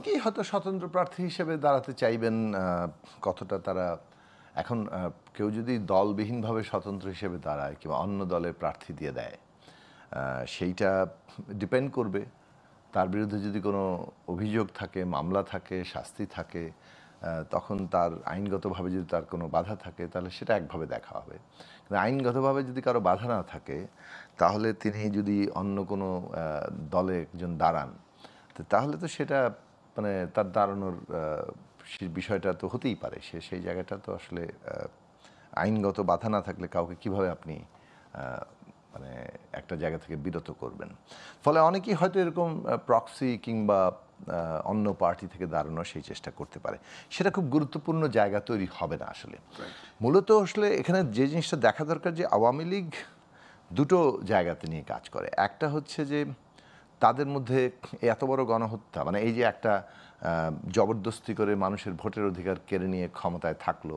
অনেকেই হয়তো স্বতন্ত্র প্রার্থী হিসেবে দাঁড়াতে চাইবেন। কতটা তারা এখন কেউ যদি দলবিহীনভাবে স্বতন্ত্র হিসেবে দাঁড়ায় কিংবা অন্য দলের প্রার্থী দিয়ে দেয়, সেইটা ডিপেন্ড করবে তার বিরুদ্ধে যদি কোনো অভিযোগ থাকে, মামলা থাকে, শাস্তি থাকে, তখন তার আইনগতভাবে যদি তার কোনো বাধা থাকে তাহলে সেটা একভাবে দেখা হবে। কিন্তু আইনগতভাবে যদি কারো বাধা না থাকে তাহলে তিনি যদি অন্য কোনো দলে একজন দাঁড়ান, তাহলে তো সেটা মানে তার দাঁড়ানোর বিষয়টা তো হতেই পারে। সেই জায়গাটা তো আসলে আইনগত বাধা না থাকলে কাউকে কিভাবে আপনি মানে একটা জায়গা থেকে বিরত করবেন। ফলে অনেকেই হয়তো এরকম প্রক্সি কিংবা অন্য পার্টি থেকে দাঁড়ানোর সেই চেষ্টা করতে পারে। সেটা খুব গুরুত্বপূর্ণ জায়গা তৈরি হবে না আসলে। মূলত আসলে এখানে যে জিনিসটা দেখা দরকার যে আওয়ামী লীগ দুটো জায়গাতে নিয়ে কাজ করে। একটা হচ্ছে যে তাদের মধ্যে এত বড় গণহত্যা, মানে এই যে একটা জবরদস্তি করে মানুষের ভোটের অধিকার কেড়ে নিয়ে ক্ষমতায় থাকলো,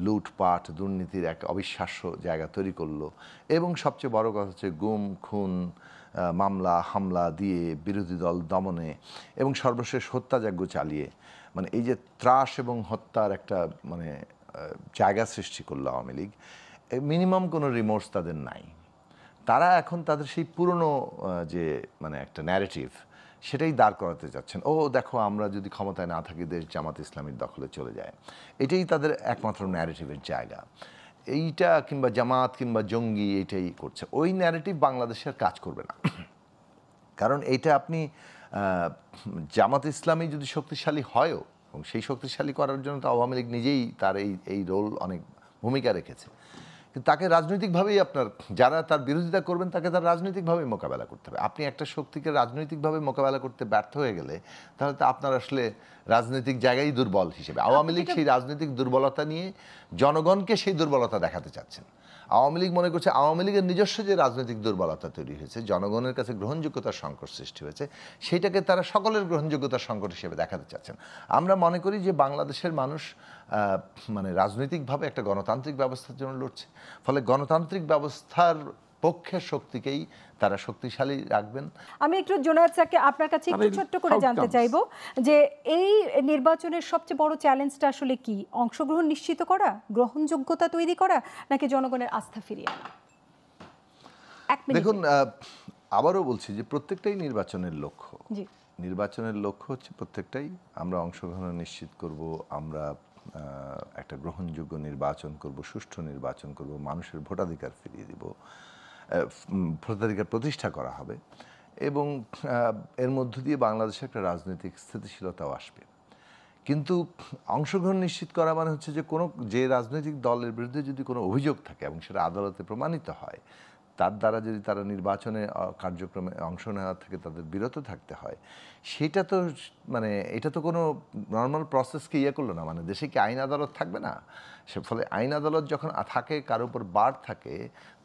লুটপাট দুর্নীতির এক অবিশ্বাস্য জায়গা তৈরি করলো, এবং সবচেয়ে বড় কথা হচ্ছে গুম খুন মামলা হামলা দিয়ে বিরোধী দল দমনে এবং সর্বশেষ হত্যাযজ্ঞ চালিয়ে মানে এই যে ত্রাস এবং হত্যার একটা মানে জায়গা সৃষ্টি করলো আওয়ামী লীগ। মিনিমাম কোনো রিমোর্স তাদের নাই। তারা এখন তাদের সেই পুরনো যে মানে একটা ন্যারেটিভ সেটাই দাঁড় করাতে যাচ্ছেন। ও দেখো আমরা যদি ক্ষমতায় না থাকি দেশ জামাত ইসলামীর দখলে চলে যায়, এটাই তাদের একমাত্র ন্যারেটিভের জায়গা। এইটা কিংবা জামাত কিংবা জঙ্গি এইটাই করছে, ওই ন্যারেটিভ বাংলাদেশে আর কাজ করবে না। কারণ এইটা আপনি জামাত ইসলামী যদি শক্তিশালী হয়ও, এবং সেই শক্তিশালী করার জন্য তো আওয়ামী লীগ নিজেই তার এই রোল অনেক ভূমিকা রেখেছে, কিন্তু তাকে রাজনৈতিকভাবেই আপনার যারা তার বিরোধিতা করবেন তাকে তার রাজনৈতিকভাবেই মোকাবেলা করতে হবে। আপনি একটা শক্তিকে রাজনৈতিকভাবে মোকাবেলা করতে ব্যর্থ হয়ে গেলে তাহলে তো আপনার আসলে রাজনৈতিক জায়গায় দুর্বল হিসেবে। আওয়ামী লীগ সেই রাজনৈতিক দুর্বলতা নিয়ে জনগণকে সেই দুর্বলতা দেখাতে চাচ্ছেন। আওয়ামী লীগ মনে করছে আওয়ামী লীগের নিজস্ব যে রাজনৈতিক দুর্বলতা তৈরি হয়েছে, জনগণের কাছে গ্রহণযোগ্যতার সংকট সৃষ্টি হয়েছে, সেইটাকে তারা সকলের গ্রহণযোগ্যতার সংকট হিসেবে দেখাতে চাচ্ছেন। আমরা মনে করি যে বাংলাদেশের মানুষ মানে রাজনৈতিকভাবে একটা গণতান্ত্রিক ব্যবস্থার জন্য লড়ছে। ফলে গণতান্ত্রিক ব্যবস্থার পক্ষের শক্তিকেই তারা শক্তিশালী রাখবেন। আমি একটু জোনায়েদ স্যারকে আপনার কাছে একটু ছোট্ট করে জানতে চাইবো যে এই নির্বাচনের সবচেয়ে বড় চ্যালেঞ্জটা আসলে কি? অংশগ্রহণ নিশ্চিত করা, গ্রহণযোগ্যতা তৈরি করা, নাকি জনগণের আস্থা ফিরিয়ে আনা? দেখুন, আবারও বলছি যে প্রত্যেকটাই নির্বাচনের লক্ষ্য। নির্বাচনের লক্ষ্য হচ্ছে প্রত্যেকটাই আমরা অংশগ্রহণ নিশ্চিত করব, আমরা একটা গ্রহণযোগ্য নির্বাচন করব, সুষ্ঠু নির্বাচন করব, মানুষের ভোটাধিকার ফিরিয়ে দিব, ভোটাধিকার প্রতিষ্ঠা করা হবে, এবং এর মধ্য দিয়ে বাংলাদেশে একটা রাজনৈতিক স্থিতিশীলতাও আসবে। কিন্তু অংশগ্রহণ নিশ্চিত করা মানে হচ্ছে যে যে রাজনৈতিক দলের বিরুদ্ধে যদি কোনো অভিযোগ থাকে এবং সেটা আদালতে প্রমাণিত হয়, তার দ্বারা যদি তারা নির্বাচনে কার্যক্রমে অংশ নেওয়া থেকে তাদের বিরত থাকতে হয়, সেটা তো মানে এটা তো কোনো নর্মাল প্রসেসকে করলো না। মানে দেশে কি আইন আদালত থাকবে না? সে ফলে আইন আদালত যখন থাকে, কারো উপর বার থাকে,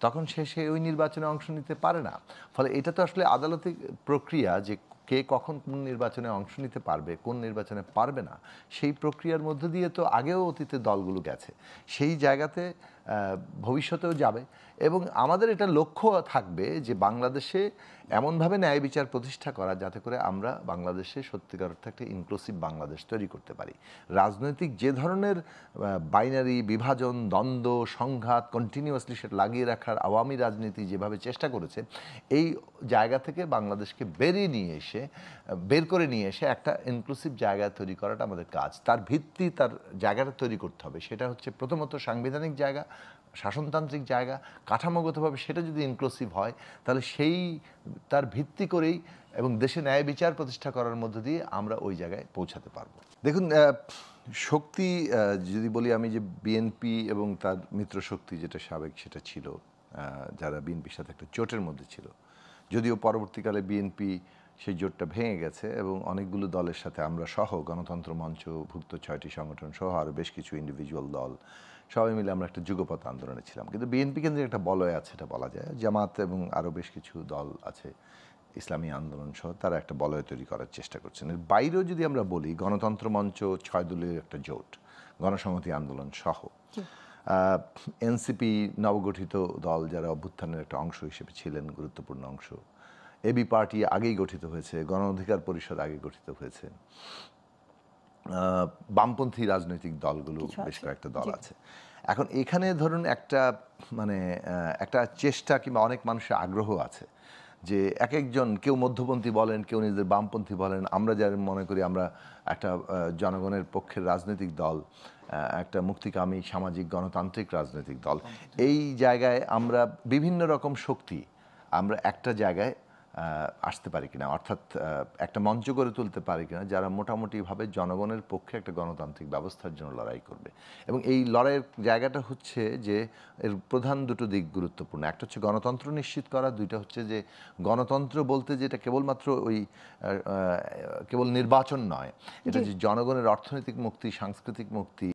তখন সে ওই নির্বাচনে অংশ নিতে পারে না। ফলে এটা তো আসলে আদালতিক প্রক্রিয়া যে কে কখন কোন নির্বাচনে অংশ নিতে পারবে, কোন নির্বাচনে পারবে না, সেই প্রক্রিয়ার মধ্য দিয়ে তো আগেও অতীতে দলগুলো গেছে, সেই জায়গাতে ভবিষ্যতেও যাবে। এবং আমাদের এটা লক্ষ্য থাকবে যে বাংলাদেশে এমনভাবে ন্যায় বিচার প্রতিষ্ঠা করা যাতে করে আমরা বাংলাদেশে সত্যিকার অর্থে একটা ইনক্লুসিভ বাংলাদেশ তৈরি করতে পারি। রাজনৈতিক যে ধরনের বাইনারি বিভাজন, দ্বন্দ্ব, সংঘাত কন্টিনিউয়াসলি সেটা লাগিয়ে রাখার আওয়ামী রাজনীতি যেভাবে চেষ্টা করেছে, এই জায়গা থেকে বাংলাদেশকে বের করে নিয়ে এসে একটা ইনক্লুসিভ জায়গা তৈরি করাটা আমাদের কাজ। তার ভিত্তি, তার জায়গাটা তৈরি করতে হবে। সেটা হচ্ছে প্রথমত সাংবিধানিক জায়গা, শাসনতান্ত্রিক জায়গা, কাঠামোগতভাবে সেটা যদি ইনক্লুসিভ হয় তাহলে তার ভিত্তি করেই এবং দেশে ন্যায় বিচার প্রতিষ্ঠা করার মধ্য দিয়ে আমরা ওই জায়গায় পৌঁছাতে পারবো। দেখুন, শক্তি যদি বলি আমি, যে বিএনপি এবং তার মিত্র শক্তি যেটা সাবেক সেটা ছিল, যারা বিএনপির সাথে একটা জোটের মধ্যে ছিল, যদিও পরবর্তীকালে বিএনপি সেই জোটটা ভেঙে গেছে এবং অনেকগুলো দলের সাথে আমরা সহ গণতন্ত্র মঞ্চ ভুক্ত 6টি সংগঠন সহ আরও বেশ কিছু ইন্ডিভিজুয়াল দল সবাই মিলে আমরা একটা যুগপৎ আন্দোলনে ছিলাম। কিন্তু বিএনপি কেন্দ্রে একটা বলয় আছে, এটা বলা যায়। জামাত এবং আরও বেশ কিছু দল আছে, ইসলামী আন্দোলন সহ, তারা একটা বলয় তৈরি করার চেষ্টা করছেন। এর বাইরেও যদি আমরা বলি, গণতন্ত্র মঞ্চ 6 দলীয় একটা জোট, গণসংহতি আন্দোলন সহ, এনসিপি নবগঠিত দল যারা অভ্যুত্থানের একটা অংশ হিসেবে ছিলেন, গুরুত্বপূর্ণ অংশ, এবি পার্টি আগেই গঠিত হয়েছে, গণ অধিকার পরিষদ আগে গঠিত হয়েছে, বামপন্থী রাজনৈতিক দলগুলো বেশ কয়েকটা দল আছে। এখন এখানে ধরুন একটা মানে একটা চেষ্টা কিংবা অনেক মানুষের আগ্রহ আছে যে এক একজন, কেউ মধ্যপন্থী বলেন, কেউ নিজেদের বামপন্থী বলেন, আমরা যারা মনে করি আমরা একটা জনগণের পক্ষের রাজনৈতিক দল, একটা মুক্তিকামী সামাজিক গণতান্ত্রিক রাজনৈতিক দল, এই জায়গায় আমরা বিভিন্ন রকম শক্তি আমরা একটা জায়গায় আসতে পারি কিনা, অর্থাৎ একটা মঞ্চ গড়ে তুলতে পারি কিনা যারা মোটামুটিভাবে জনগণের পক্ষে একটা গণতান্ত্রিক ব্যবস্থার জন্য লড়াই করবে। এবং এই লড়াইয়ের জায়গাটা হচ্ছে যে এর প্রধান দুটো দিক গুরুত্বপূর্ণ। একটা হচ্ছে গণতন্ত্র নিশ্চিত করা, দুইটা হচ্ছে যে গণতন্ত্র বলতে যেটা কেবলমাত্র ওই কেবল নির্বাচন নয়, এটা যে জনগণের অর্থনৈতিক মুক্তি, সাংস্কৃতিক মুক্তি,